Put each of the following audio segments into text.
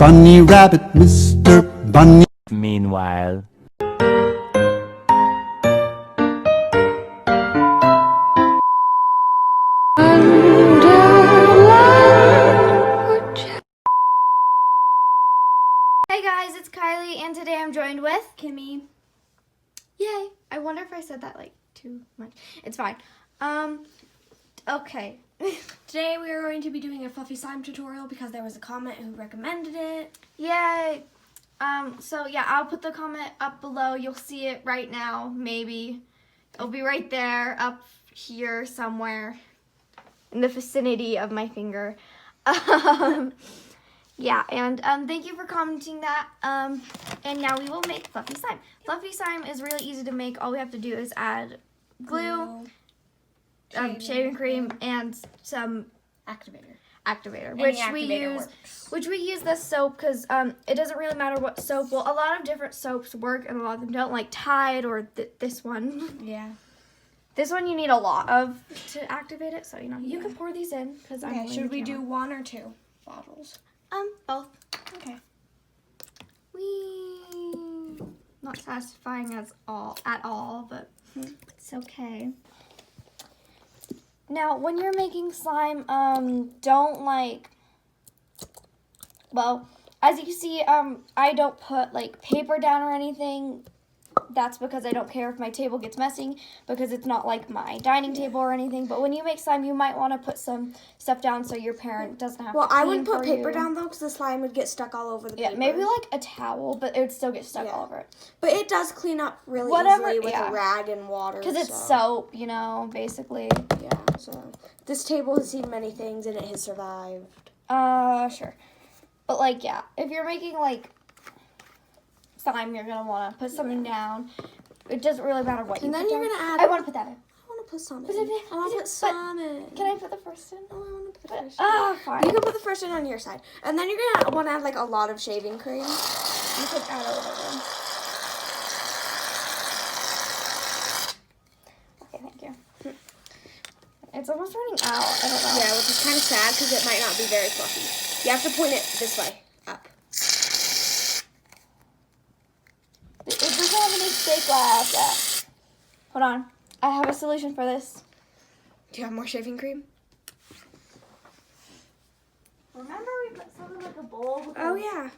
Bunny Rabbit, Mr. Bunny. Meanwhile. Hey guys, it's Kylie, and today I'm joined with Kimmy. Yay! I wonder if I said that like too much. It's fine. Okay. Today we are going to be doing a fluffy slime tutorial because there was a comment who recommended it. Yay! So yeah, I'll put the comment up below. You'll see it right now, maybe. It'll be right there, up here somewhere, in the vicinity of my finger. Yeah, and thank you for commenting that. And now we will make fluffy slime. Fluffy slime is really easy to make. All we have to do is add glue, shaving cream, and some activator, which we use this soap because it doesn't really matter what soap. Well, a lot of different soaps work, and a lot of them don't, like Tide or this one. Yeah. This one you need a lot of to activate it, so you know you can pour these in because I'm. Okay, should we do 1 or 2 bottles? Both. Okay. Not satisfying at all, but it's okay. Now, when you're making slime, don't well, as you can see, I don't put like paper down or anything. That's because I don't care if my table gets messy because it's not like my dining table or anything. But when you make slime, you might want to put some stuff down so your parent doesn't have to clean I wouldn't put for paper you. down though because the slime would get stuck all over the paper. Yeah, maybe like a towel, but it would still get stuck all over it. But it does clean up really easily with a rag and water. Because it's soap, you know, basically. Yeah, so this table has seen many things and it has survived. Sure. But like, yeah, if you're making like slime, you're gonna want to put something down. It doesn't really matter what you put down. And then you're gonna add. I want to put that in. I want to put some in. I want to put some in. Can I put the first in? Oh, I want to put the first in. Oh, fine. You can put the first in on your side. And then you're gonna want to add like a lot of shaving cream. You can add a little bit. Okay, thank you. It's almost running out. I don't know. Yeah, which is kind of sad because it might not be very fluffy. You have to point it this way, up. It doesn't have any stay glass yet. Hold on. I have a solution for this. Do you have more shaving cream? Remember we put some in like a bowl? Oh, yeah.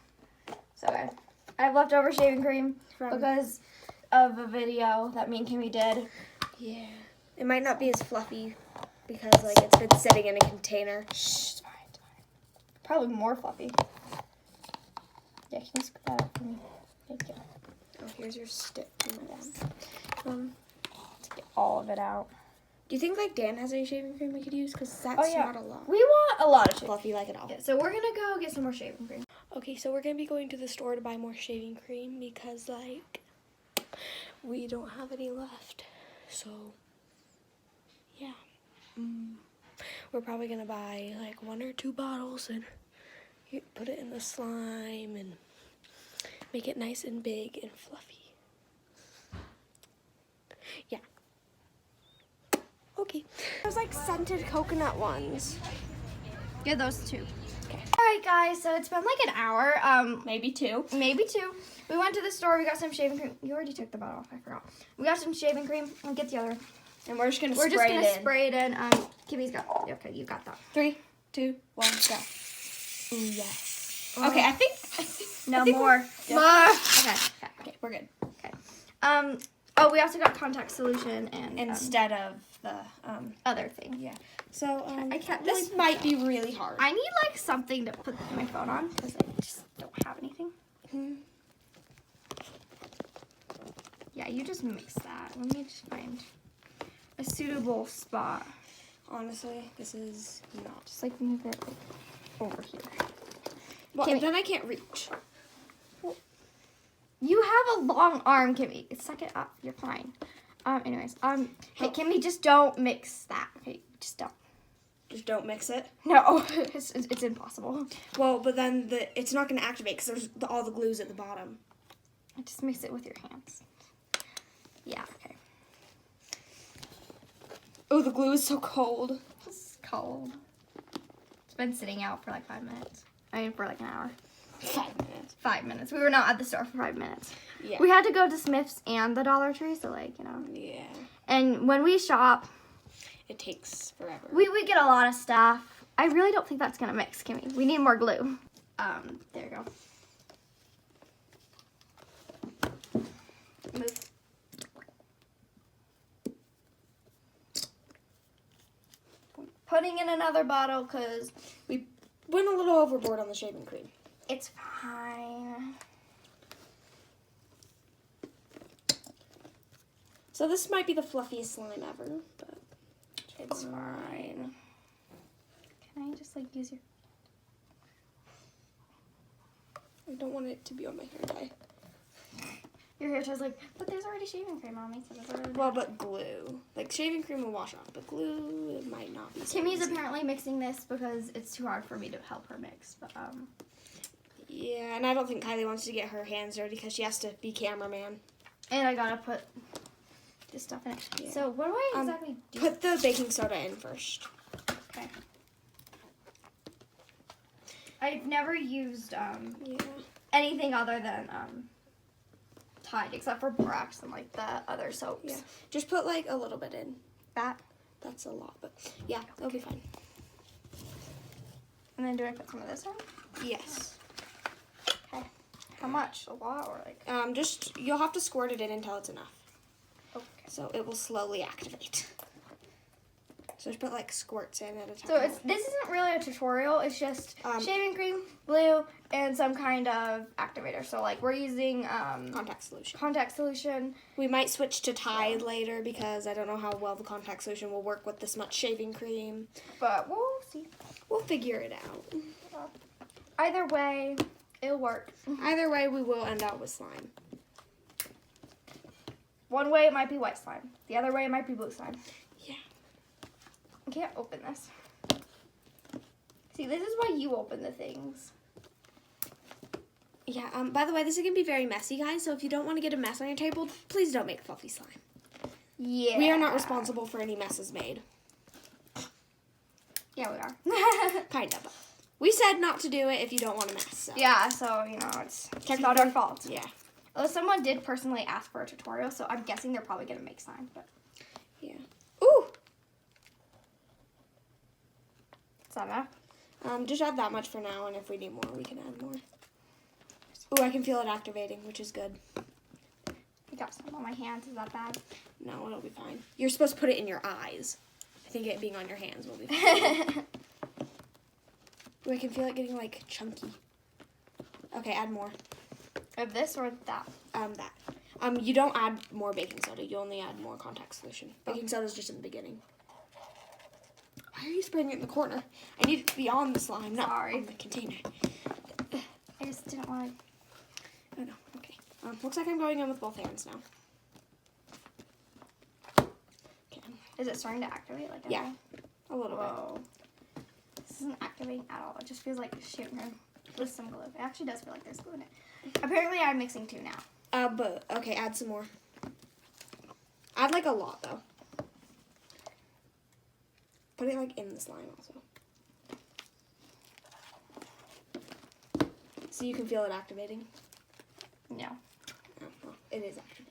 So I have leftover shaving cream From- because of a video that me and Kimmy did. Yeah. It might not be as fluffy because like it's been sitting in a container. Shh, it's fine, it's fine. Probably more fluffy. Yeah, can you scoop that up for me? Thank you. Oh, here's your stick. Yes. To get all of it out. Do you think like Dan has any shaving cream we could use? Because that's not a lot. We want a lot of shaving Fluffy like it all. cream. So we're gonna go get some more shaving cream. Okay, so we're gonna be going to the store to buy more shaving cream because like we don't have any left. So yeah, we're probably gonna buy like 1 or 2 bottles and put it in the slime and make it nice and big and fluffy. Yeah. Okay. There's like scented coconut ones. Get those 2. Okay. Alright guys, so it's been like an hour. Maybe 2. Maybe 2. We went to the store, we got some shaving cream. You already took the bottle off, I forgot. We got some shaving cream. I'll get the other. And we're just gonna spray it in. Kimmy's got okay, you got that. 3, 2, 1, go. Ooh, yes. Okay, I think No, think more. yeah. More. Okay. we're good. Okay. Oh, we also got contact solution and Instead of the other thing. yeah. So I can't this really might be really hard. I need like something to put my phone on because I just don't have anything. Yeah, you just mix that. Let me just find a suitable spot. Honestly, this is not. Just like move it like over here. Well, Kimmy. then I can't reach. You have a long arm, Kimmy. Suck it up. You're fine. Anyways, hey, Kimmy, just don't mix that. Okay, just don't. Just don't mix it. No, it's impossible. Well, but then it's not going to activate because there's all the glues at the bottom. Just mix it with your hands. Yeah, okay. Oh, the glue is so cold. It's cold. It's been sitting out for like 5 minutes. I mean, for like an hour. 5 minutes. 5 minutes. We were not at the store for 5 minutes. Yeah. We had to go to Smith's and the Dollar Tree, so like, you know. Yeah. And when we shop, It takes forever. we get a lot of stuff. I really don't think that's gonna mix, Kimmy. We need more glue. There you go. Move. Putting in another bottle because We went a little overboard on the shaving cream. it's fine. So this might be the fluffiest slime ever, but It's fine. Can I just like use your... I don't want it to be on my hair tie. Your hair tie's like, but there's already shaving cream on me, so that's already... Well, but glue. Like shaving cream will wash off, but glue, it might not be so Timmy's easy. apparently mixing this because it's too hard for me to help her mix, but Yeah, and I don't think Kylie wants to get her hands dirty because she has to be cameraman. and I gotta put this stuff in it. Yeah. So what do I exactly do? Put the baking soda in first. Okay. I've never used Yeah. anything other than Tide, except for borax and like the other soaps. Yeah. Just put like a little bit in. That, That's a lot, but yeah, it'll be fine. and then do I put some of this on? Yes. Okay. How much? A lot or like? Just you'll have to squirt it in until it's enough. Okay. So it will slowly activate. So just put like squirts in at a time. So this isn't really a tutorial. It's just shaving cream, glue, and some kind of activator. So like we're using contact solution. contact solution. We might switch to Tide later because I don't know how well the contact solution will work with this much shaving cream. But we'll see. We'll figure it out. Either way, it'll work. Either way, we will end up with slime. One way it might be white slime. The other way it might be blue slime. Yeah. I can't open this. See, this is why you open the things. Yeah, by the way, this is going to be very messy, guys, so if you don't want to get a mess on your table, please don't make fluffy slime. Yeah. We are not responsible for any messes made. Yeah, we are. Kind of. We said not to do it if you don't want to mess. So. Yeah, so, you know, it's not our fault. Yeah. Although someone did personally ask for a tutorial, so I'm guessing they're probably going to make slime. But Yeah. Ooh! is that enough? Just add that much for now, and if we need more, we can add more. Ooh, I can feel it activating, which is good. I got some on my hands. Is that bad? No, it'll be fine. You're supposed to put it in your eyes. I think it being on your hands will be fine. Ooh, I can feel it getting, like, chunky. Okay, add more. Of this or that? That. You don't add more baking soda. You only add more contact solution. Baking soda is just in the beginning. Why are you spraying it in the corner? I need it to be on the slime, not Sorry. on the container. I just didn't want to. Oh, no. Okay. Looks like I'm going in with both hands now. Okay. Is it starting to activate? Like Yeah. A little Whoa. This isn't activating at all. It just feels like shaving cream with some glue. It actually does feel like there's glue in it. Apparently, I'm mixing two now. But, okay, add some more. Add, like, a lot, though. Put it, like, in the slime, also. So you can feel it activating? No. Oh, well, it is activating.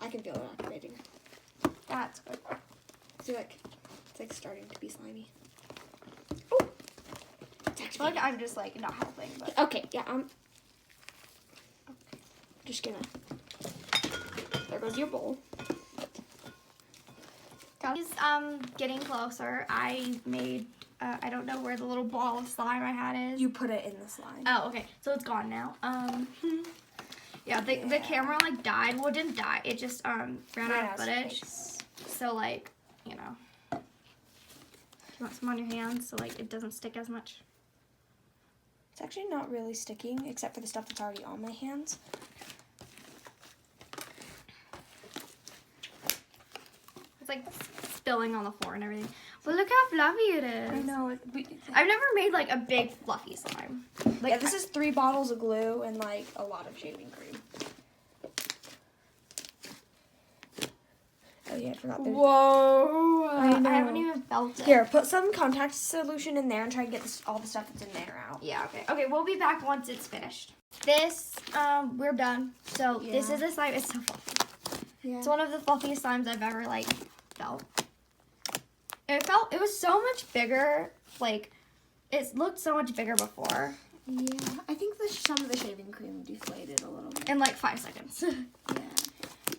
I can feel it activating. That's good. See, like, it's, like, starting to be slimy. Oh! It's I feel like activating. I'm just like not helping, but Okay, yeah, just gonna, there goes your bowl. he's getting closer. I made I don't know where the little ball of slime I had is. You put it in the slime. Oh, okay. So it's gone now. Yeah, the camera like died. Well, it didn't die. It just ran out of footage. So like, you know, you want some on your hands so like it doesn't stick as much. It's actually not really sticking, except for the stuff that's already on my hands. It's like spilling on the floor and everything. But look how fluffy it is. I know. I've never made like a big fluffy slime. Like Yeah, this is 3 bottles of glue and like a lot of shaving cream. you. I forgot. Whoa. I haven't even felt it. Here, put some contact solution in there and try and get all the stuff that's in there out. Yeah, okay. Okay, we'll be back once it's finished. This, we're done. So this is a slime. It's so fluffy. Yeah. It's one of the fluffiest slimes I've ever, like, felt. It was so much bigger. Like, it looked so much bigger before. Yeah. I think some of the shaving cream deflated a little bit. In, like, 5 seconds. Yeah.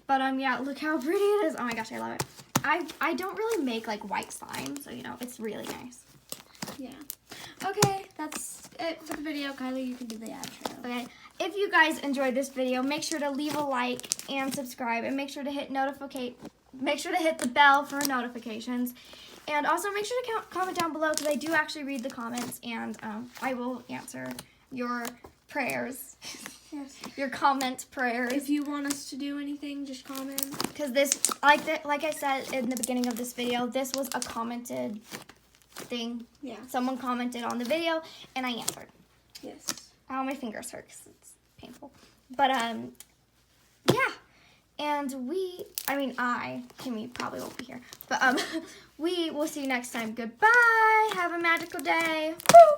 But, yeah, look how pretty it is. Oh, my gosh, I love it. I don't really make, like, white slime, so, you know, it's really nice. Yeah. Okay, that's it for the video. Kylie, you can do the outro. Okay, if you guys enjoyed this video, make sure to leave a like and subscribe, and make sure to hit the bell for notifications, and also make sure to comment down below, because I do actually read the comments, and I will answer your prayers. Yes. Your comment prayers. If you want us to do anything, just comment. Because this, like I said in the beginning of this video, this was a commented thing. Yeah. Someone commented on the video, and I answered. Yes. Oh, my fingers hurt 'cause it's painful. But, yeah. And Kimmy probably won't be here. But, we will see you next time. Goodbye. Have a magical day. Woo!